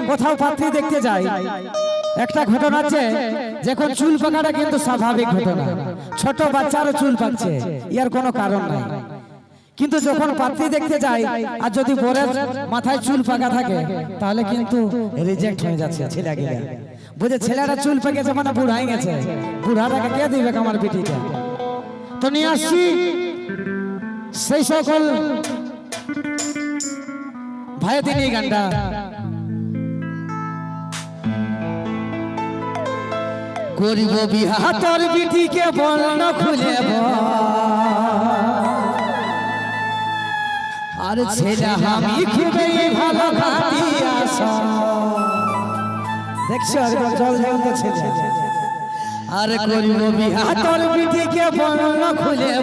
কোথাও পাত্রী দেখতে যাই, একটা ঘটনা আছে, যখন চুল পাকাটা কিন্তু স্বাভাবিক ঘটনা, ছোট বাচ্চারও চুল পাকছে, ইয়ার কোনো কারণ নাই। কিন্তু যখন পাত্রী দেখতে যাই আর যদি বরের মাথায় চুল পাকা থাকে তাহলে কিন্তু রিজেক্ট হয়ে যাচ্ছে ছেলেগুলা। বুঝে ছেলেরা চুল পেকেছে মানে বুড়াই গেছে, বুড়াটাকে কে দিবে আমার বেটিটা? তো নিয়ে আসছি সেই সকল ভাইয়া তিনি গানটা। করিব বিহা তোর বিটিকে বর্ণ খুলে আর ছেলে আমি খুবই ভালো খাতি আসা। দেখছো একদম জল জ্যান্ত ছেলে। আর করিব বিহা তোর বিটিকে বর্ণ খুলে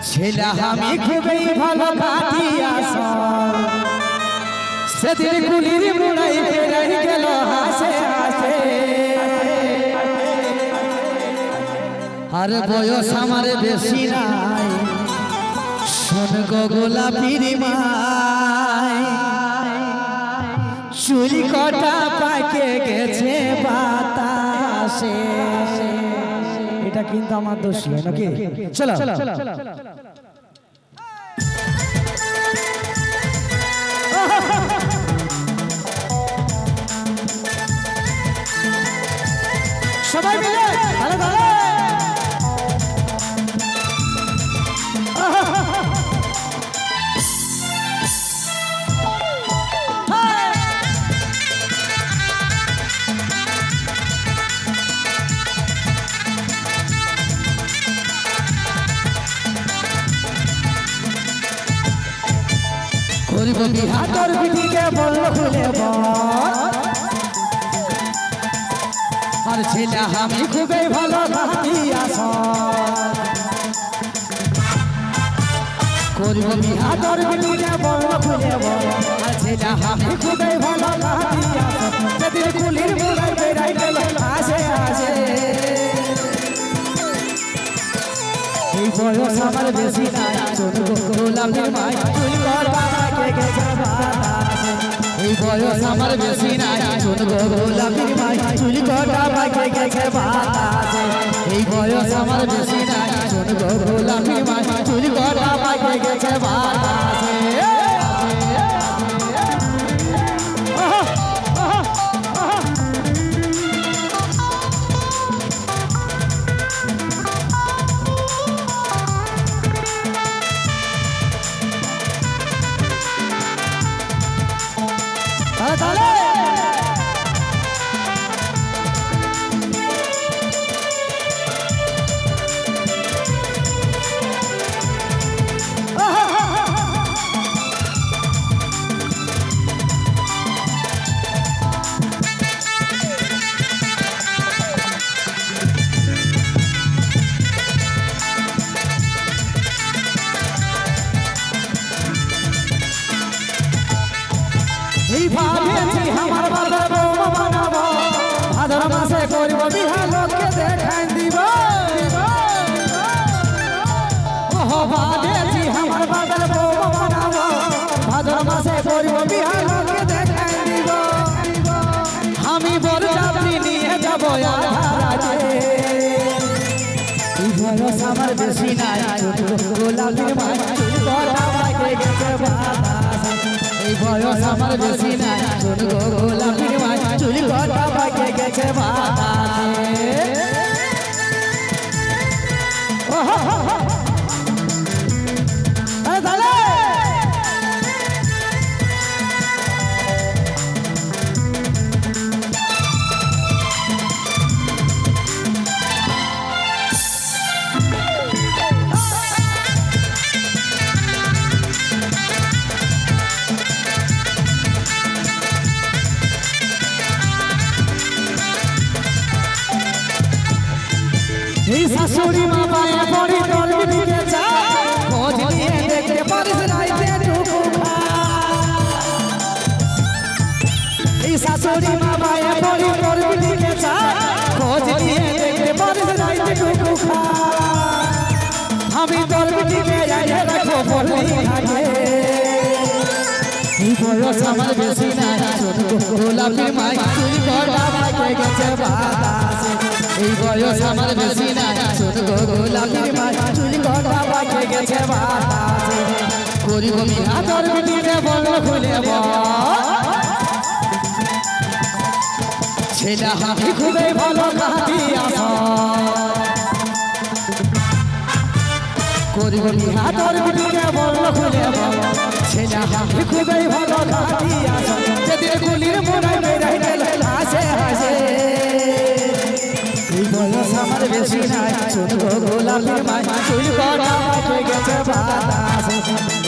ছেলে আমি খুবই ভালো খাতি আসা। সেদিন কুলির মুড়াই ফেরাই গেল হাসে হাসে। আর বয়স আমার বেশি নাই, শোন গো গোলাপির মাই, চুল কটা পাকে গেছে বাতাসে। এটা কিন্তু আমার দোষ নয় নাকি? চলো সবাই মিলে ভালো ভালো। করিব বিহা তোর বিটিকে বর্ণ খুলে আর ছেলে আমি খুবই ভালো খাতি আসা। করিব বিহা তোর বিটিকে বর্ণ খুলে আর ছেলে আমি খুবই ভালো খাতি আসা। সেদিন কুলির মুড়াই বেড়াই গেল হাসে হাসে। এই বয়স আমার বেশি নাই, ছোট গোলাপের মাই চুল কটা পাকে গেছে বাতাসে। এই বয়স আমার বেশি নাই, ছোট গোলাপের মাই চুল কটা পাকে গেছে বাতাসে। এই বয়স আমার বেশি নাই, ছোট গোলাপের মাই চুল কটা পাকে গেছে বাতাসে। এই ভাবেছি আমার বাবার বউ বানাবো, ভাদর মাসে করব বিহা লোককে দেখাই দিব। ওহ ভাবেছি আমার বাবার বউ বানাবো, ভাদর মাসে করব বিহা লোককে দেখাই দিব। আমি বড় যাত্রী নিয়ে যাব আধারাতে। এই বয়স আমার বেশি নাই, ছোট গোলাপের মাই চুল কটা পাকে গেছে বাতাসে। এই বয়স আমার বেশি নাই, ছোট গোলাপের মাই চুল কটা পাকে গেছে বাতাসে। এই শাশুড়ি মা পায়ে পড়ি তোর বিটিকে চায়, খোঁজ নিয়ে দেখতে পারিস রাইতে টুকু খা। এই শাশুড়ি মা পায়ে পড়ি তোর বিটিকে চায়, খোঁজ নিয়ে দেখতে পারিস রাইতে টুকু খা। আমি তোর বিটিকে আইলে রাখবো পড়লি ঘাটে। এই বয়স আমার বেশি নাই, ছোট গোলাপের মাই চুল কটা পাকে গেছে বাতাসে এই বয়স আমার বেশি নাই শোন গো গোলাপের মাই চুল কটা পাকে গেছে বাতাসে করিব বিয়া তোর বিটিতে বল খুলে বল ছেলে হাতি খুবই ভালো কাঁদি আসা করিব বিয়া তোর বিটিতে বল খুলে বল ছেলে হাতি খুবই ভালো কাঁদি আসা যেদিন কুলির মোড়ায় বেড়াই গেল হাসে হাসে এই বয়স আমার বেশি নাই শোন গো গোলাপের মাই চুল কটা পাকে গেছে বাতাসে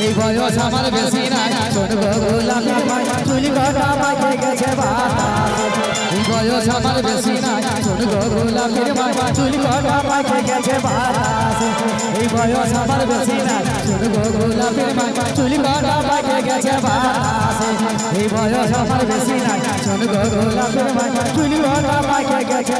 এই বয়স আমার বেশি নাই শোন গো গোলাপের মাই চুল কটা পাকে গেছে বাতাসে এই বয়স আমার বেশি নাই শোন গো গোলাপের মাই চুল কটা পাকে গেছে বাতাসে এই বয়স আমার বেশি নাই শোন গো গোলাপের মাই চুল কটা পাকে গেছে বাতাসে এই বয়স আমার বেশি নাই শোন গো গোলাপের মাই চুল কটা পাকে গেছে